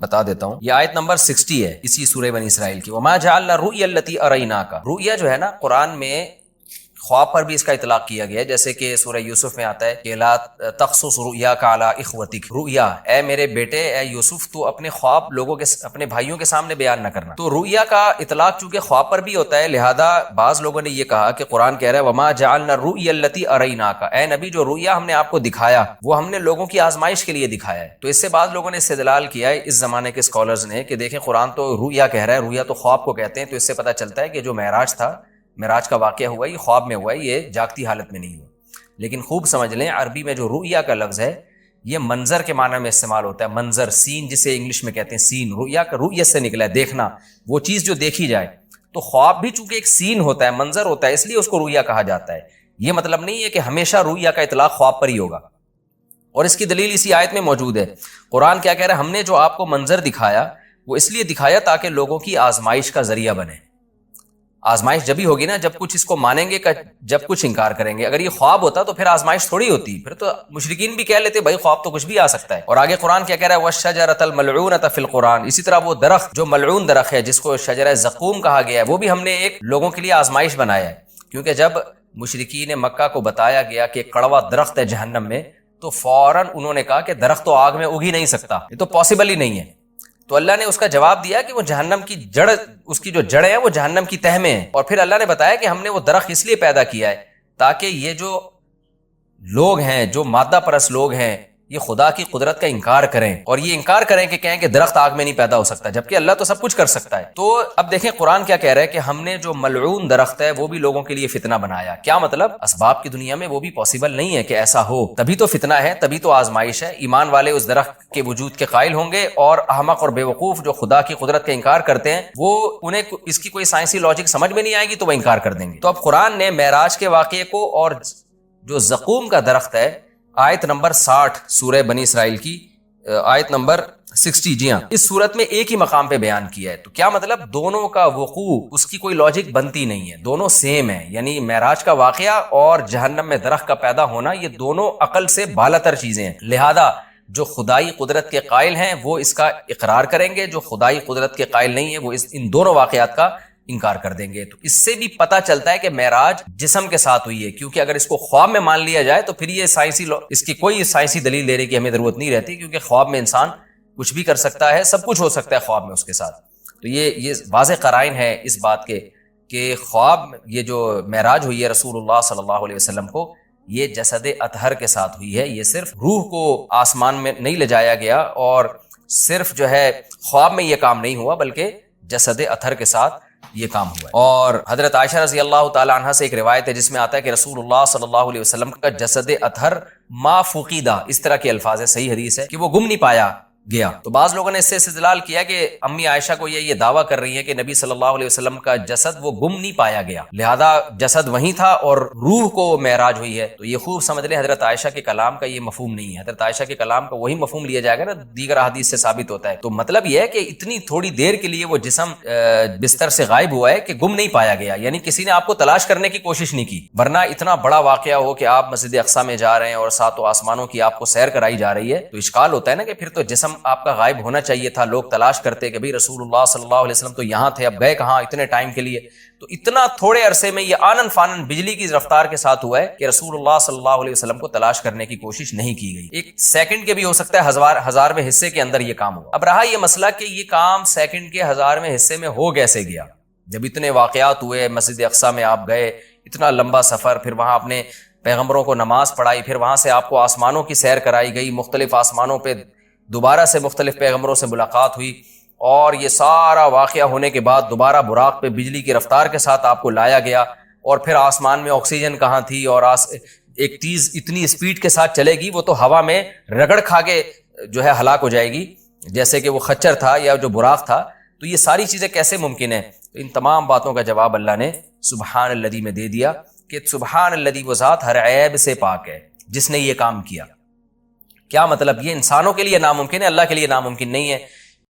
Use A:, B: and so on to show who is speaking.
A: بتا دیتا ہوں. یہ آیت نمبر 60 ہے اسی سورہ بنی اسرائیل کی. وما جعلنا الرؤیا التي اریناک. رؤیا جو ہے نا قرآن میں خواب پر بھی اس کا اطلاق کیا گیا ہے، جیسے کہ سورہ یوسف میں آتا ہے کہ لا تقصص رؤیاک علی اخوتک. رؤیا، اے میرے بیٹے، اے یوسف، تو اپنے خواب لوگوں کے اپنے بھائیوں کے سامنے بیان نہ کرنا. تو رؤیا کا اطلاق چونکہ خواب پر بھی ہوتا ہے، لہذا بعض لوگوں نے یہ کہا کہ قرآن کہہ رہا ہے وما جعلنا الرؤیا التي اریناک، اے نبی جو رؤیا ہم نے آپ کو دکھایا وہ ہم نے لوگوں کی آزمائش کے لیے دکھایا ہے. تو اس سے بعض لوگوں نے استدلال کیا ہے اس زمانے کے اسکالرز نے کہ دیکھیں قرآن تو رؤیا کہہ رہا ہے، رؤیا تو خواب کو کہتے ہیں، تو اس سے پتہ چلتا ہے کہ جو معراج تھا، معراج کا واقعہ ہوا یہ خواب میں ہوا ہے، یہ جاگتی حالت میں نہیں ہوا. لیکن خوب سمجھ لیں عربی میں جو رؤیا کا لفظ ہے یہ منظر کے معنی میں استعمال ہوتا ہے. منظر، سین جسے انگلش میں کہتے ہیں سین. رؤیا کا رؤیت سے نکلا ہے، دیکھنا، وہ چیز جو دیکھی جائے. تو خواب بھی چونکہ ایک سین ہوتا ہے، منظر ہوتا ہے، اس لیے اس کو رؤیا کہا جاتا ہے. یہ مطلب نہیں ہے کہ ہمیشہ رؤیا کا اطلاق خواب پر ہی ہوگا. اور اس کی دلیل اسی آیت میں موجود ہے. قرآن کیا کہہ رہا ہے؟ ہم نے جو آپ کو منظر دکھایا وہ اس لیے دکھایا تاکہ لوگوں کی آزمائش کا ذریعہ بنے. آزمائش جب ہی ہوگی نا جب کچھ اس کو مانیں گے، جب کچھ انکار کریں گے. اگر یہ خواب ہوتا تو پھر آزمائش تھوڑی ہوتی، پھر تو مشرکین بھی کہہ لیتے بھائی خواب تو کچھ بھی آ سکتا ہے. اور آگے قرآن کیا کہہ رہا ہے وَالشَّجَرَةَ الْمَلْعُونَةَ فِي الْقُرْآنِ. اسی طرح وہ درخت جو ملعون درخت ہے جس کو شجرہ زقوم کہا گیا ہے، وہ بھی ہم نے ایک لوگوں کے لیے آزمائش بنایا ہے. کیونکہ جب مشرکین مکہ کو بتایا گیا کہ کڑوا درخت ہے جہنم میں، تو فوراً انہوں نے کہا کہ درخت تو آگ میں اگ ہی نہیں سکتا، یہ تو پاسبل ہی نہیں ہے. تو اللہ نے اس کا جواب دیا کہ وہ جہنم کی جڑ، اس کی جو جڑیں ہیں وہ جہنم کی تہ میں ہیں. اور پھر اللہ نے بتایا کہ ہم نے وہ درخت اس لیے پیدا کیا ہے تاکہ یہ جو لوگ ہیں، جو مادہ پرست لوگ ہیں، یہ خدا کی قدرت کا انکار کریں، اور یہ انکار کریں کہ کہیں کہ درخت آگ میں نہیں پیدا ہو سکتا، جبکہ اللہ تو سب کچھ کر سکتا ہے. تو اب دیکھیں قرآن کیا کہہ رہا ہے کہ ہم نے جو ملعون درخت ہے وہ بھی لوگوں کے لیے فتنہ بنایا. کیا مطلب؟ اسباب کی دنیا میں وہ بھی پاسبل نہیں ہے کہ ایسا ہو، تبھی تو فتنہ ہے، تبھی تو آزمائش ہے. ایمان والے اس درخت کے وجود کے قائل ہوں گے، اور احمق اور بیوقوف جو خدا کی قدرت کا انکار کرتے ہیں وہ انہیں اس کی کوئی سائنسی لاجک سمجھ میں نہیں آئے گی تو وہ انکار کر دیں گے. تو اب قرآن نے معراج کے واقعے کو اور جو زقوم کا درخت ہے، آیت نمبر 60 سورہ بنی اسرائیل کی آیت نمبر 60، جی ہاں، اس صورت میں ایک ہی مقام پہ بیان کیا ہے. تو کیا مطلب؟ دونوں کا وقوع اس کی کوئی لاجک بنتی نہیں ہے، دونوں سیم ہیں. یعنی معراج کا واقعہ اور جہنم میں درخت کا پیدا ہونا یہ دونوں عقل سے بالاتر چیزیں ہیں. لہذا جو خدائی قدرت کے قائل ہیں وہ اس کا اقرار کریں گے، جو خدائی قدرت کے قائل نہیں ہیں وہ ان دونوں واقعات کا انکار کر دیں گے. تو اس سے بھی پتہ چلتا ہے کہ معراج جسم کے ساتھ ہوئی ہے، کیونکہ اگر اس کو خواب میں مان لیا جائے تو پھر یہ اس کی کوئی سائنسی دلیل دینے کی ہمیں ضرورت نہیں رہتی، کیونکہ خواب میں انسان کچھ بھی کر سکتا ہے، سب کچھ ہو سکتا ہے خواب میں اس کے ساتھ. تو یہ واضح قرائن ہے اس بات کے کہ خواب یہ جو معراج ہوئی ہے رسول اللہ صلی اللہ علیہ وسلم کو، یہ جسد اطہر کے ساتھ ہوئی ہے. یہ صرف روح کو آسمان میں نہیں لے جایا گیا، اور صرف جو ہے خواب میں یہ کام نہیں ہوا، بلکہ جسد اطہر کے ساتھ یہ کام ہوا ہے. اور حضرت عائشہ رضی اللہ تعالی عنہا سے ایک روایت ہے جس میں آتا ہے کہ رسول اللہ صلی اللہ علیہ وسلم کا جسد اطہر ما فقیدہ، اس طرح کے الفاظ ہے، صحیح حدیث ہے کہ وہ گم نہیں پایا گیا. تو بعض لوگوں نے اس سے استدلال کیا کہ امی عائشہ کو یہ دعویٰ کر رہی ہے کہ نبی صلی اللہ علیہ وسلم کا جسد وہ گم نہیں پایا گیا، لہذا جسد وہیں تھا اور روح کو معراج ہوئی ہے. تو یہ خوب سمجھ لیں حضرت عائشہ کے کلام کا یہ مفہوم نہیں ہے. حضرت عائشہ کے کلام کا وہی مفہوم لیا جائے گا نا دیگر احادیث سے ثابت ہوتا ہے. تو مطلب یہ ہے کہ اتنی تھوڑی دیر کے لیے وہ جسم بستر سے غائب ہوا ہے کہ گم نہیں پایا گیا، یعنی کسی نے آپ کو تلاش کرنے کی کوشش نہیں کی. ورنہ اتنا بڑا واقعہ ہو کہ آپ مسجد اقصیٰ میں جا رہے ہیں اور ساتوں آسمانوں کی آپ کو سیر کرائی جا رہی ہے، تو اشکال ہوتا ہے نا کہ پھر تو جسم آپ کا غائب ہونا چاہیے تھا. لوگ تلاش کرتے کہ بھئی رسول اللہ صلی اللہ علیہ وسلم تو یہاں تھے، اب گئے کہاں اتنے ٹائم کے لیے. تو اتنا تھوڑے عرصے میں یہ آنن فانن بجلی کی رفتار کے ساتھ ہوا ہے کہ رسول اللہ صلی اللہ علیہ وسلم کو تلاش کرنے کی کوشش نہیں کی گئی. ایک سیکنڈ کے بھی ہو سکتا ہے ہزارویں حصے کے اندر یہ کام ہوا. اب رہا یہ مسئلہ کہ یہ کام سیکنڈ کے ہزارویں حصے میں ہو کیسے گیا. جب اتنے واقعات ہوئے، مسجد اقصیٰ میں آپ گئے، اتنا لمبا سفر، پھر وہاں اپنے پیغمبروں کو نماز پڑھائی، پھر وہاں سے آپ کو آسمانوں کی سیر کرائی گئی، مختلف آسمانوں پہ دوبارہ سے مختلف پیغمبروں سے ملاقات ہوئی، اور یہ سارا واقعہ ہونے کے بعد دوبارہ براق پہ بجلی کی رفتار کے ساتھ آپ کو لایا گیا. اور پھر آسمان میں آکسیجن کہاں تھی، اور ایک چیز اتنی اسپیڈ کے ساتھ چلے گی وہ تو ہوا میں رگڑ کھا کے جو ہے ہلاک ہو جائے گی، جیسے کہ وہ خچر تھا یا جو براق تھا. تو یہ ساری چیزیں کیسے ممکن ہیں؟ تو ان تمام باتوں کا جواب اللہ نے سبحان الذی میں دے دیا کہ سبحان الذی، وہ ذات ہر عیب سے پاک ہے جس نے یہ کام کیا. کیا مطلب؟ یہ انسانوں کے لیے ناممکن ہے، اللہ کے لیے ناممکن نہیں ہے.